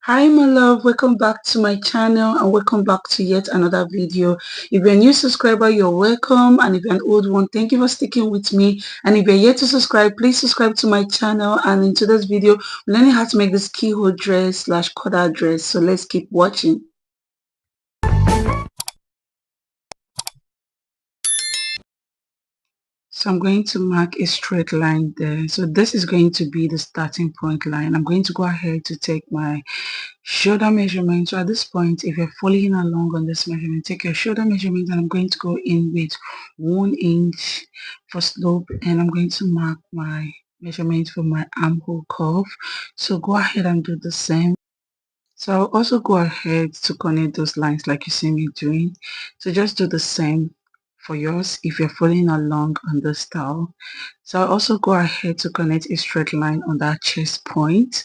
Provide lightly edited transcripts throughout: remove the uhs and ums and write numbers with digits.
Hi my love, welcome back to my channel and welcome back to yet another video. If you're a new subscriber, you're welcome, and if you're an old one, thank you for sticking with me. And if you're yet to subscribe, please subscribe to my channel. And in today's video, we're learning how to make this keyhole dress slash cutout dress. So let's keep watching. So I'm going to mark a straight line there. So this is going to be the starting point line. I'm going to go ahead to take my shoulder measurement. So at this point, if you're following along on this measurement, take your shoulder measurement, and I'm going to go in with 1 inch for slope, and I'm going to mark my measurement for my armhole curve. So go ahead and do the same. So I'll also go ahead to connect those lines like you see me doing. So just do the same for yours if you're following along on the style. So I'll also go ahead to connect a straight line on that chest point.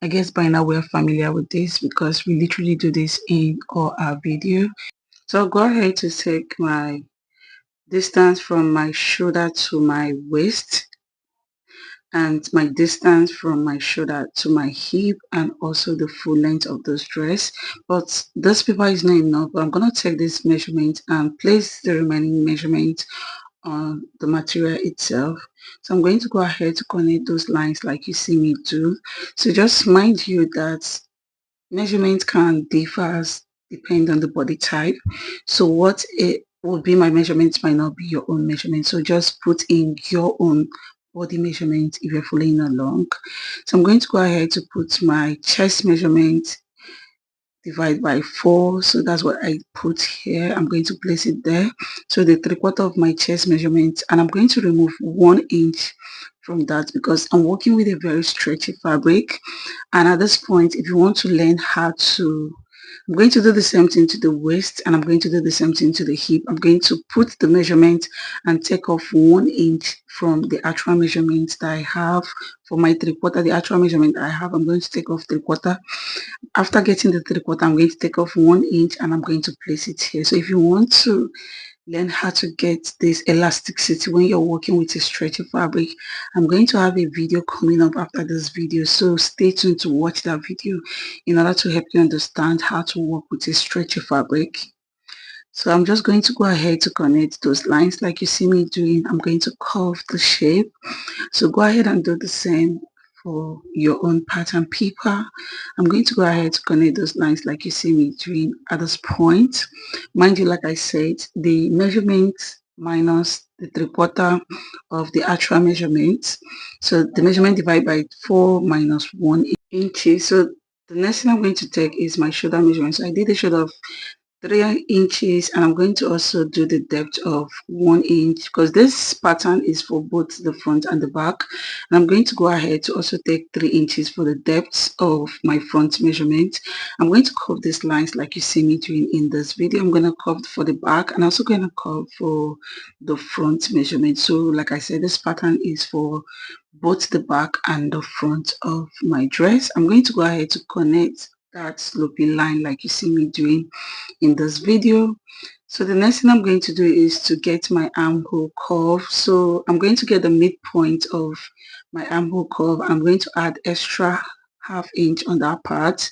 I guess by now we're familiar with this because we literally do this in all our video. So I'll go ahead to take my distance from my shoulder to my waist, and my distance from my shoulder to my hip, and also the full length of this dress. But this paper is not enough, but I'm going to take this measurement and place the remaining measurement on the material itself. So I'm going to go ahead to connect those lines like you see me do. So just mind you that measurement can differ depending on the body type. So what it would be my measurement might not be your own measurement. So just put in your own body measurement if you're following along. So I'm going to go ahead to put my chest measurement divide by 4. So that's what I put here. I'm going to place it there. So the 3/4 of my chest measurement, and I'm going to remove 1 inch from that because I'm working with a very stretchy fabric. And at this point, if you want to learn how to, I'm going to do the same thing to the waist, and I'm going to do the same thing to the hip. I'm going to put the measurement and take off 1 inch from the actual measurement that I have for my 3/4. The actual measurement I have, I'm going to take off 3/4. After getting the 3/4, I'm going to take off 1 inch and I'm going to place it here. So if you want to learn how to get this elasticity when you're working with a stretchy fabric, I'm going to have a video coming up after this video, so stay tuned to watch that video in order to help you understand how to work with a stretchy fabric. So I'm just going to go ahead to connect those lines like you see me doing. I'm going to curve the shape. So go ahead and do the same for your own pattern paper. I'm going to go ahead to connect those lines like you see me doing at this point. Mind you, like I said, the measurement minus the 3/4 of the actual measurement. So the measurement divided by 4 minus 1 inches. So the next thing I'm going to take is my shoulder measurement. So I did a shoulder of 3 inches, and I'm going to also do the depth of 1 inch because this pattern is for both the front and the back. And I'm going to go ahead to also take 3 inches for the depth of my front measurement. I'm going to curve these lines like you see me doing in this video. I'm going to curve for the back and also going to curve for the front measurement. So like I said, this pattern is for both the back and the front of my dress. I'm going to go ahead to connect that sloping line like you see me doing in this video. So the next thing I'm going to do is to get my armhole curve. So I'm going to get the midpoint of my armhole curve. I'm going to add extra ½ inch on that part.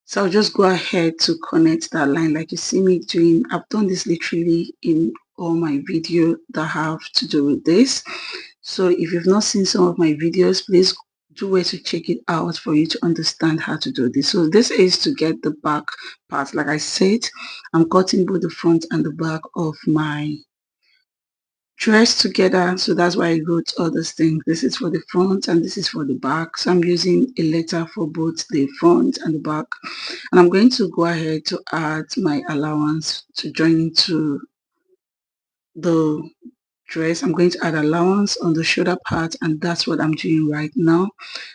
So I'll just go ahead to connect that line like you see me doing. I've done this literally in all my videos that have to do with this. So if you've not seen some of my videos, please do wait to check it out for you to understand how to do this. So this is to get the back part. Like I said, I'm cutting both the front and the back of my dress together. So that's why I wrote all these things. This is for the front and this is for the back. So I'm using a letter for both the front and the back. And I'm going to go ahead to add my allowance to join into the dress. I'm going to add allowance on the shoulder part, and that's what I'm doing right now.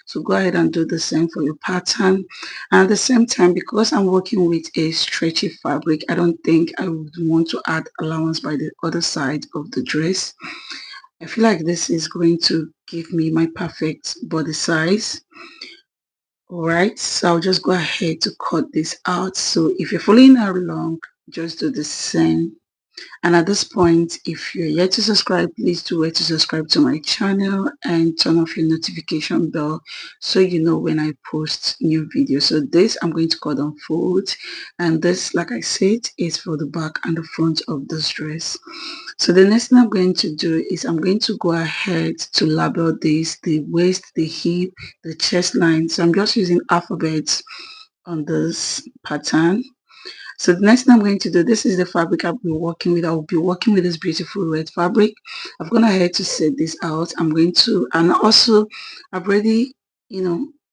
So go ahead and do the same for your pattern. And at the same time, because I'm working with a stretchy fabric, I don't think I would want to add allowance by the other side of the dress. I feel like this is going to give me my perfect body size. Alright, so I'll just go ahead to cut this out. So if you're following along, just do the same And at this point, if you're yet to subscribe, please do to subscribe to my channel and turn off your notification bell so you know when I post new videos. So this I'm going to cut on fold, and this, like I said, is for the back and the front of this dress. So the next thing I'm going to do is I'm going to go ahead to label this, the waist, the hip, the chest line. So I'm just using alphabets on this pattern. So the next thing I'm going to do, this is the fabric I'll be working with. I'll be working with this beautiful red fabric. I've gone ahead to set this out. I'm going to, and also I've already,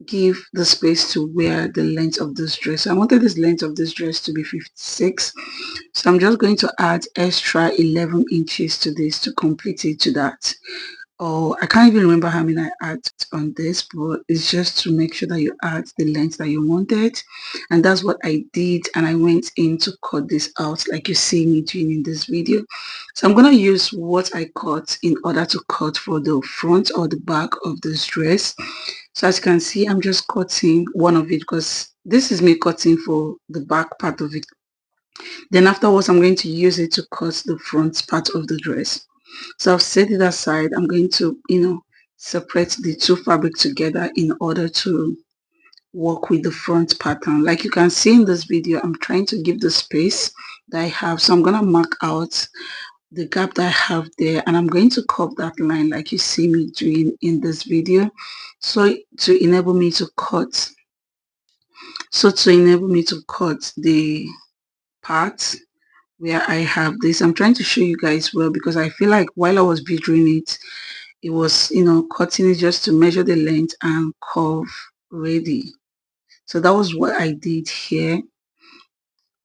give the space to wear the length of this dress. So I wanted this length of this dress to be 56. So I'm just going to add extra 11 inches to this to complete it to that. Oh, I can't even remember how many I add on this, but it's just to make sure that you add the length that you wanted. And that's what I did, and I went in to cut this out like you see me doing in this video. So I'm going to use what I cut in order to cut for the front or the back of this dress. So as you can see, I'm just cutting one of it because this is me cutting for the back part of it. Then afterwards, I'm going to use it to cut the front part of the dress. So I've set it aside. I'm going to, separate the two fabric together in order to work with the front pattern. Like you can see in this video, I'm trying to give the space that I have. So I'm going to mark out the gap that I have there, and I'm going to curve that line like you see me doing in this video. So to enable me to cut, the part where I have this, I'm trying to show you guys well because I feel like while I was videoing it, it was, cutting it just to measure the length and curve ready. So that was what I did here.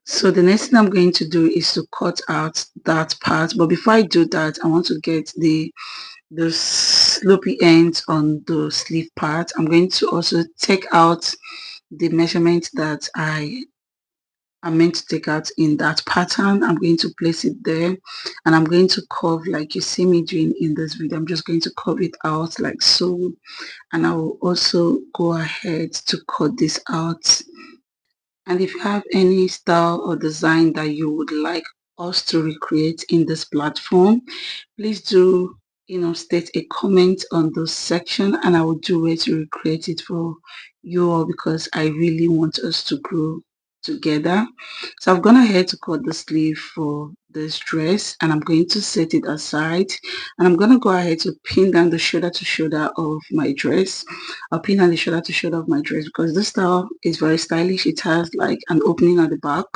So the next thing I'm going to do is to cut out that part. But before I do that, I want to get the slopey ends on the sleeve part. I'm going to also take out the measurement that I meant to take out in that pattern. I'm going to place it there, and I'm going to curve like you see me doing in this video. I'm just going to curve it out like so, and I will also go ahead to cut this out. And if you have any style or design that you would like us to recreate in this platform, please do state a comment on this section, and I will do it to recreate it for you all because I really want us to grow together. So I've gone ahead to cut the sleeve for this dress, and I'm going to set it aside, and I'm going to go ahead to pin down the shoulder to shoulder of my dress. I'll pin down the shoulder to shoulder of my dress because this style is very stylish. It has like an opening at the back,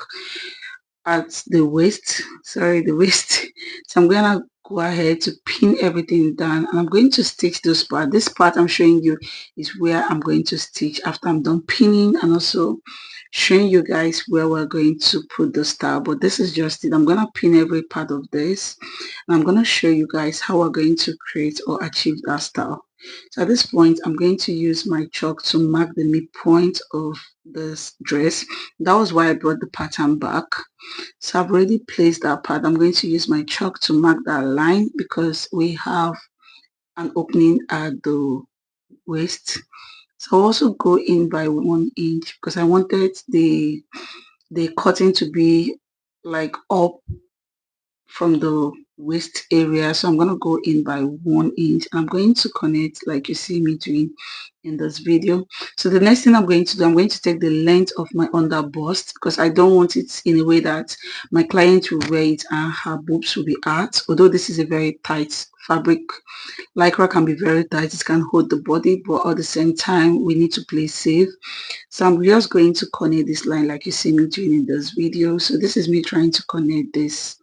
at the waist, the waist. So I'm gonna go ahead to pin everything down, and I'm going to stitch this part. This part I'm showing you is where I'm going to stitch after I'm done pinning, and also showing you guys where we're going to put the style. But this is just it. I'm gonna pin every part of this, and I'm gonna show you guys how we're going to create or achieve that style. So at this point, I'm going to use my chalk to mark the midpoint of this dress. That was why I brought the pattern back. So I've already placed that part. I'm going to use my chalk to mark that line because we have an opening at the waist. So I'll also go in by 1 inch because I wanted the cutting to be like up from the waist area. So I'm going to go in by 1 inch. I'm going to connect like you see me doing in this video. So the next thing I'm going to do, I'm going to take the length of my under bust because I don't want it in a way that my client will wear it and her boobs will be out. Although this is a very tight fabric, lycra can be very tight, it can hold the body, but at the same time we need to play safe. So I'm just going to connect this line like you see me doing in this video. So this is me trying to connect this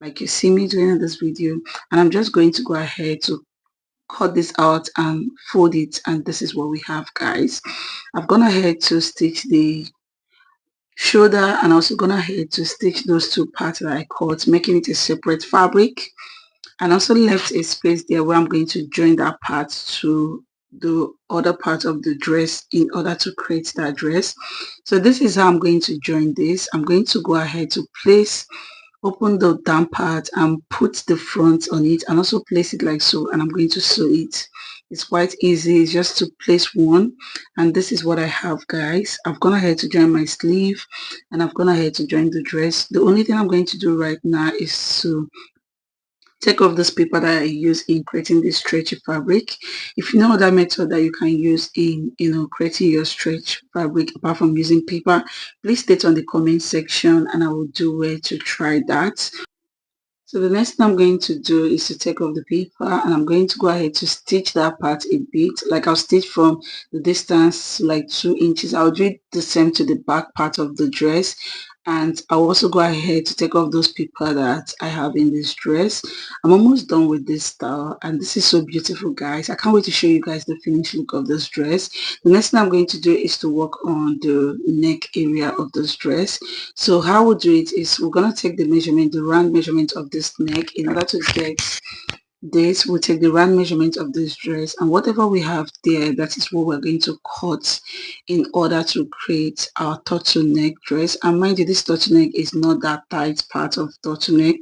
like you see me doing in this video, and I'm just going to go ahead to cut this out and fold it, and this is what we have, guys. I've gone ahead to stitch the shoulder and also gone ahead to stitch those two parts that I cut, making it a separate fabric, and also left a space there where I'm going to join that part to the other part of the dress in order to create that dress. So this is how I'm going to join this. I'm going to go ahead to place open the down part and put the front on it and also place it like so, and I'm going to sew it. It's quite easy. It's just to place one, and this is what I have, guys. I've gone ahead to join my sleeve and I've gone ahead to join the dress. The only thing I'm going to do right now is to take off this paper that I use in creating this stretchy fabric. If you know other method that you can use in creating your stretch fabric apart from using paper, please state on the comment section and I will do where to try that. So the next thing I'm going to do is to take off the paper and I'm going to go ahead to stitch that part a bit. Like I'll stitch from the distance like 2 inches. I'll do it the same to the back part of the dress, and I'll also go ahead to take off those paper that I have in this dress. I'm almost done with this style and this is so beautiful, guys. I can't wait to show you guys the finished look of this dress. The next thing I'm going to do is to work on the neck area of this dress. So how we'll do it is we're going to take the measurement, the round measurement of this neck. In order to get this, we'll take the round measurement of this dress, and whatever we have there, that is what we're going to cut in order to create our turtleneck dress. And mind you, this turtleneck is not that tight part of turtleneck,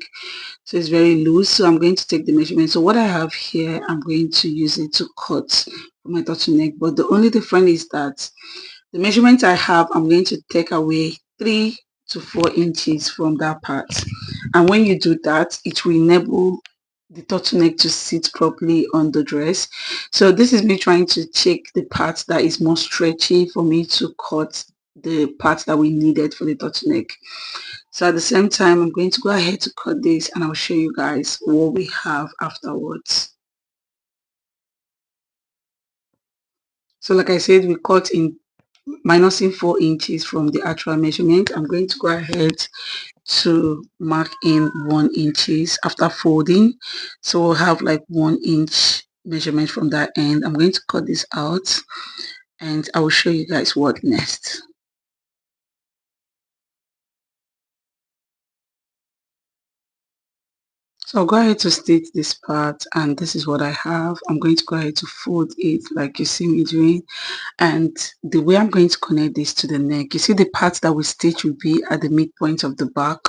so it's very loose. So I'm going to take the measurement. So what I have here, I'm going to use it to cut my turtleneck, but the only difference is that the measurement I have, I'm going to take away 3 to 4 inches from that part, and when you do that, it will enable the turtleneck to sit properly on the dress. So this is me trying to check the part that is more stretchy for me to cut the part that we needed for the turtleneck. So at the same time, I'm going to go ahead to cut this and I'll show you guys what we have afterwards. So like I said, we cut in minusing 4 inches from the actual measurement. I'm going to go ahead to mark in 1 inches after folding, so we'll have like 1 inch measurement from that end. I'm going to cut this out and I will show you guys what next. So I'll go ahead to stitch this part, and this is what I have. I'm going to go ahead to fold it like you see me doing, and the way I'm going to connect this to the neck, you see the parts that we stitch will be at the midpoint of the back.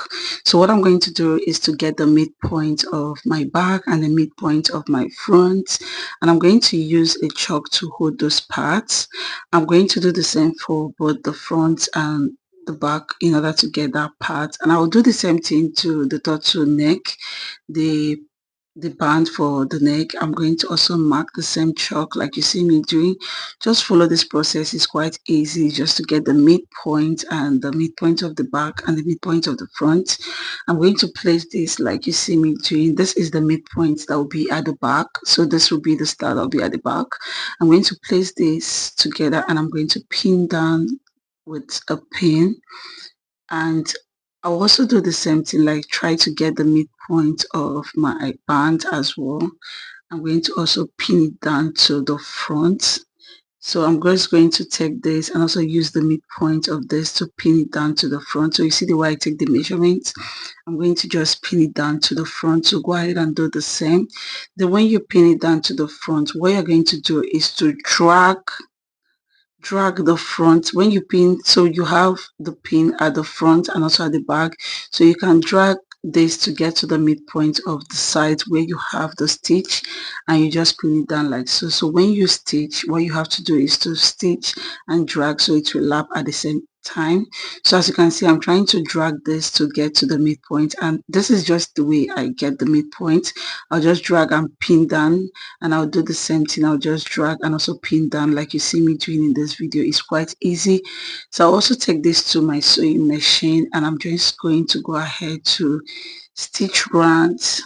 So what I'm going to do is to get the midpoint of my back and the midpoint of my front, and I'm going to use a chalk to hold those parts. I'm going to do the same for both the front and the back in order to get that part, and I will do the same thing to the turtleneck, the the band for the neck. I'm going to also mark the same chalk like you see me doing. Just follow this process. It's quite easy just to get the midpoint and the midpoint of the back and the midpoint of the front. I'm going to place this like you see me doing. This is the midpoint that will be at the back, so this will be the start that will be at the back. I'm going to place this together and I'm going to pin down with a pin, and I'll also do the same thing, like try to get the midpoint of my band as well. I'm going to also pin it down to the front. So I'm just going to take this and also use the midpoint of this to pin it down to the front. So you see the way I take the measurements, I'm going to just pin it down to the front. So go ahead and do the same. Then when you pin it down to the front, what you're going to do is to drag the front when you pin. So you have the pin at the front and also at the back, so you can drag this to get to the midpoint of the side where you have the stitch, and you just pin it down like so. So when you stitch, what you have to do is to stitch and drag so it will lap at the same time. So as you can see, I'm trying to drag this to get to the midpoint, and this is just the way I get the midpoint. I'll just drag and pin down, and I'll do the same thing. I'll just drag and also pin down like you see me doing in this video. It's quite easy. So I'll also take this to my sewing machine and I'm just going to go ahead to stitch round,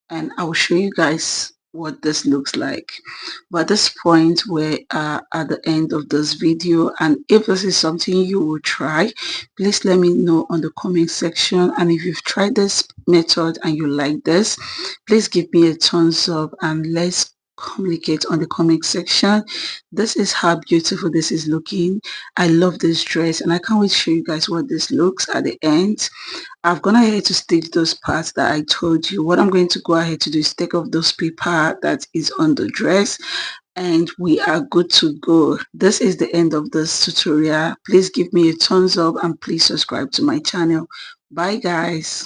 and I'll show you guys what this looks like. But at this point, we're at the end of this video, and if this is something you will try, please let me know on the comment section. And if you've tried this method and you like this, please give me a thumbs up and let's communicate on the comment section. This is how beautiful this is looking. I love this dress and I can't wait to show you guys what this looks at the end. I've gone ahead to stitch those parts that I told you. What I'm going to go ahead to do is take off those paper that is on the dress, and we are good to go. This is the end of this tutorial. Please give me a thumbs up and please subscribe to my channel. Bye guys.